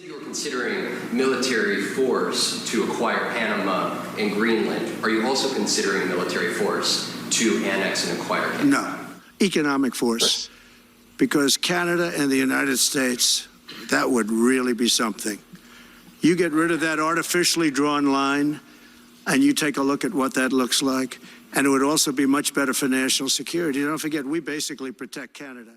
You're considering military force to acquire Panama and Greenland. Are you also considering military force to annex and acquire Canada? No, economic force. Because Canada and the United States, that would really be something. You get rid of that artificially drawn line and you take a look at what that looks like, and it would also be much better for national security. Don't forget, we basically protect Canada.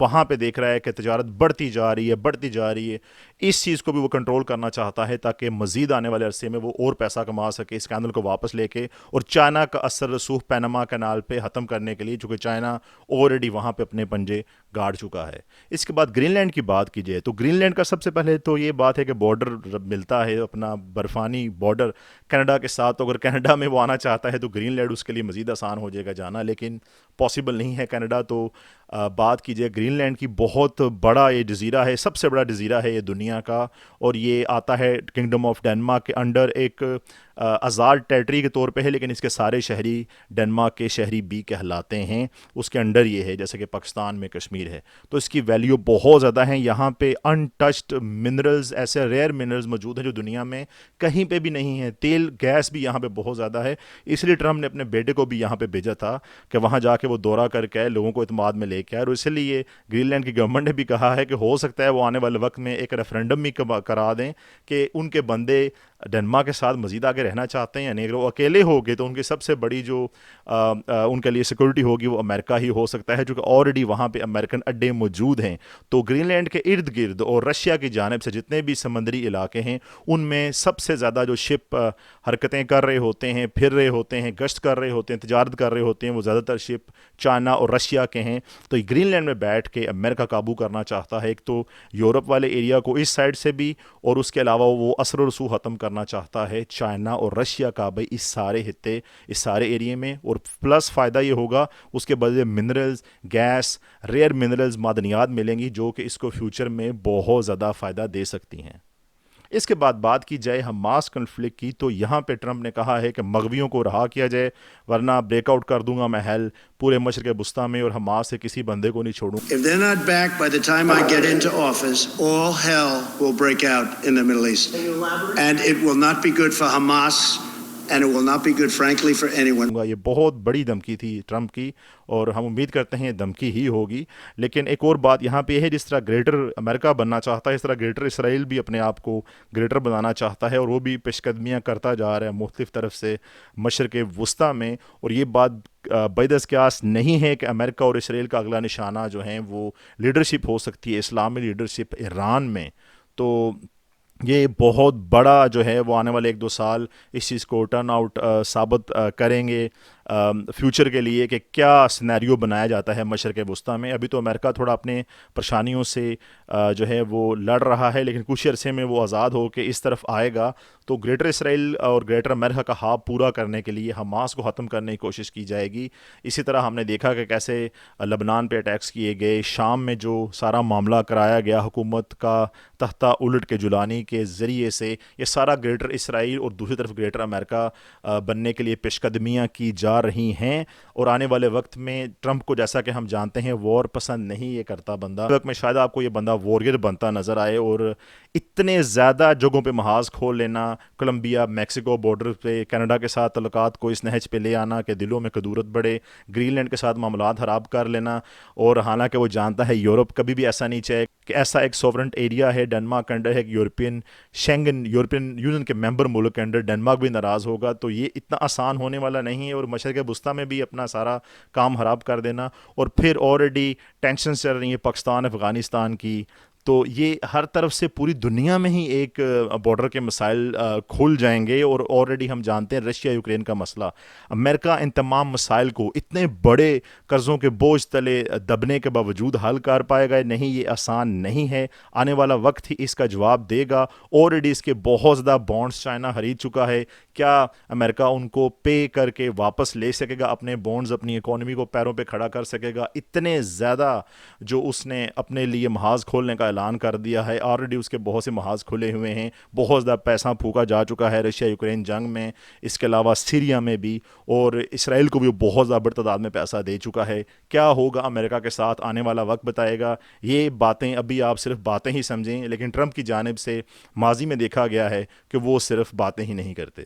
وہاں پہ دیکھ رہا ہے کہ تجارت بڑھتی جا رہی ہے. اس چیز کو بھی وہ کنٹرول کرنا چاہتا ہے تاکہ مزید آنے والے عرصے میں وہ اور پیسہ کما سکے اسکینڈل کو واپس لے کے, اور چائنا کا اثر رسوخ پینما کینال پہ ختم کرنے کے لیے, چونکہ چائنا آلریڈی وہاں پہ اپنے پنجے گاڑ چکا ہے. اس کے بعد گرین لینڈ کی بات کی جائے تو گرین لینڈ کا سب سے پہلے تو یہ بات ہے کہ بارڈر ملتا ہے, اپنا برفانی بارڈر کینیڈا کے ساتھ. تو اگر کینیڈا میں وہ آنا چاہتا ہے تو گرین لینڈ اس کے لیے مزید آسان ہو جائے گا جانا, لیکن پاسبل نہیں ہے کینیڈا. تو بات کی جائے گرین لینڈ کی, بہت بڑا یہ جزیرہ ہے, سب سے بڑا جزیرہ ہے یہ دنیا کا, اور یہ آتا ہے کنگڈم آف ڈنمارک کے انڈر. ایک آزاد ٹیریٹری کے طور پہ ہے, لیکن اس کے سارے شہری ڈنمارک کے شہری بھی کہلاتے ہیں. اس کے انڈر یہ ہے جیسے کہ پاکستان میں کشمیر ہے. تو اس کی ویلیو بہت زیادہ ہے. یہاں پہ ان ٹچڈ منرلز, ایسے ریئر منرلز موجود ہیں جو دنیا میں کہیں پہ بھی نہیں ہیں. تیل گیس بھی یہاں پہ بہت زیادہ ہے. اس لیے ٹرمپ نے اپنے بیٹے کو بھی یہاں پہ بھیجا تھا کہ وہاں جا کے وہ دورہ کر کے لوگوں کو اعتماد میں لے کے آئے. اور اسی لیے گرین لینڈ کی گورنمنٹ نے بھی کہا ہے کہ ہو سکتا ہے وہ آنے والے وقت میں ایک ریفرینڈم بھی کرا دیں کہ ان کے بندے ڈنمارک کے ساتھ مزید آگے رہنا چاہتے ہیں. یعنی اگر وہ اکیلے ہو گئے تو ان کی سب سے بڑی جو ان کے لیے سیکورٹی ہوگی وہ امریکہ ہی ہو سکتا ہے, جو کہ آلریڈی وہاں پہ امریکن اڈے موجود ہیں. تو گرین لینڈ کے ارد گرد اور رشیا کی جانب سے جتنے بھی سمندری علاقے ہیں ان میں سب سے زیادہ جو شپ حرکتیں کر رہے ہوتے ہیں, پھر رہے ہوتے ہیں, گشت کر رہے ہوتے ہیں, تجارت کر رہے ہوتے ہیں, وہ زیادہ تر شپ چائنا اور رشیا کے ہیں. تو گرین لینڈ میں بیٹھ کے امریکہ قابو کرنا چاہتا ہے, ایک تو یورپ والے ایریا کو اس سائڈ سے بھی, اور اس کے علاوہ وہ اثر و رسوخ ختم کرنا چاہتا ہے چائنا اور رشیا کا بھائی اس سارے خطے, اس سارے ایریے میں. اور پلس فائدہ یہ ہوگا اس کے بدلے منرلز, گیس, ریئر منرلز, معدنیات ملیں گی جو کہ اس کو فیوچر میں بہت زیادہ فائدہ دے سکتی ہیں. اس کے بعد بات کی جائے حماس کنفلکٹ کی, تو یہاں پہ ٹرمپ نے کہا ہے کہ مغویوں کو رہا کیا جائے ورنہ بریک آؤٹ کر دوں گا میں ہیل پورے مشرق وسطیٰ میں, اور حماس سے کسی بندے کو نہیں چھوڑوں. If they're not back by the time I get into office, all hell will break out in the Middle East. And it will not be good for Hamas, and it will not be good, frankly, for anyone. یہ بہت بڑی دھمکی تھی Trump کی, اور ہم امید کرتے ہیں دھمکی ہی ہوگی. لیکن ایک اور بات یہاں پہ ہے, جس طرح گریٹر امریکہ بننا چاہتا ہے اس طرح گریٹر اسرائیل بھی اپنے آپ کو گریٹر بنانا چاہتا ہے, اور وہ بھی پیش قدمیاں کرتا جا رہا ہے مختلف طرف سے مشرق وسطیٰ میں. اور یہ بات بعیداز قیاس نہیں ہے کہ امریکہ اور اسرائیل کا اگلا نشانہ جو ہیں وہ لیڈرشپ ہو سکتی ہے, اسلامی لیڈرشپ ایران میں. تو یہ بہت بڑا جو ہے وہ آنے والے 1-2 سال اس چیز کو ٹرن آؤٹ ثابت کریں گے فیوچر کے لیے کہ کیا سینیریو بنایا جاتا ہے مشرق وسطیٰ میں. ابھی تو امریکہ تھوڑا اپنے پریشانیوں سے جو ہے وہ لڑ رہا ہے, لیکن کچھ عرصے میں وہ آزاد ہو کے اس طرف آئے گا تو گریٹر اسرائیل اور گریٹر امریکہ کا خواب پورا کرنے کے لیے حماس کو ختم کرنے کی کوشش کی جائے گی. اسی طرح ہم نے دیکھا کہ کیسے لبنان پہ اٹیکس کیے گئے, شام میں جو سارا معاملہ کرایا گیا حکومت کا تختہ الٹ کے جولانی کے ذریعے سے, یہ سارا گریٹر اسرائیل اور دوسری طرف گریٹر امریکہ بننے کے لیے پیش قدمیاں کی جا رہی ہیں. اور آنے والے وقت میں ٹرمپ کو جیسا کہ ہم جانتے ہیں وار پسند نہیں یہ کرتا بندہ, وقت میں شاید آپ کو یہ بندہ واریر بنتا نظر آئے, اور اتنے زیادہ جگہوں پہ محاذ کھول لینا, کولمبیا میکسیکو بارڈر پہ کینیڈا کے ساتھ تعلقات کو اس نہج پہ لے آنا کہ دلوں میں کدورت بڑھے, گرین لینڈ کے ساتھ معاملات خراب کر لینا. اور حالانکہ وہ جانتا ہے یورپ کبھی بھی ایسا نہیں چاہے کہ ایسا ایک سوورنٹ ایریا ہے ڈنمارک کے انڈر ہے, یورپین شینگن یورپین یونین کے ممبر ملک کے انڈر ڈنمارک بھی ناراض ہوگا. تو یہ اتنا آسان ہونے والا نہیں ہے, اور مشرق وسطیٰ میں بھی اپنا سارا کام خراب کر دینا. اور پھر آلریڈی ٹینشنز چل رہی ہیں پاکستان افغانستان کی, تو یہ ہر طرف سے پوری دنیا میں ہی ایک بارڈر کے مسائل کھل جائیں گے. اور آلریڈی ہم جانتے ہیں رشیا یوکرین کا مسئلہ, امریکہ ان تمام مسائل کو اتنے بڑے قرضوں کے بوجھ تلے دبنے کے باوجود حل کر پائے گا نہیں, یہ آسان نہیں ہے. آنے والا وقت ہی اس کا جواب دے گا. آلریڈی اس کے بہت زیادہ بانڈز چائنا خرید چکا ہے, کیا امریکہ ان کو پے کر کے واپس لے سکے گا اپنے بانڈز, اپنی اکانومی کو پیروں پہ کھڑا کر سکے گا؟ اتنے زیادہ جو اس نے اپنے لیے محاذ کھولنے کا اعلان کر دیا ہے, آلریڈی اس کے بہت سے محاذ کھلے ہوئے ہیں, بہت زیادہ پیسہ پھونکا جا چکا ہے رشیا یوکرین جنگ میں, اس کے علاوہ سیریا میں بھی, اور اسرائیل کو بھی بہت زیادہ بڑی تعداد میں پیسہ دے چکا ہے. کیا ہوگا امریکہ کے ساتھ آنے والا وقت بتائے گا. یہ باتیں ابھی آپ صرف باتیں ہی سمجھیں, لیکن ٹرمپ کی جانب سے ماضی میں دیکھا گیا ہے کہ وہ صرف باتیں ہی نہیں کرتے.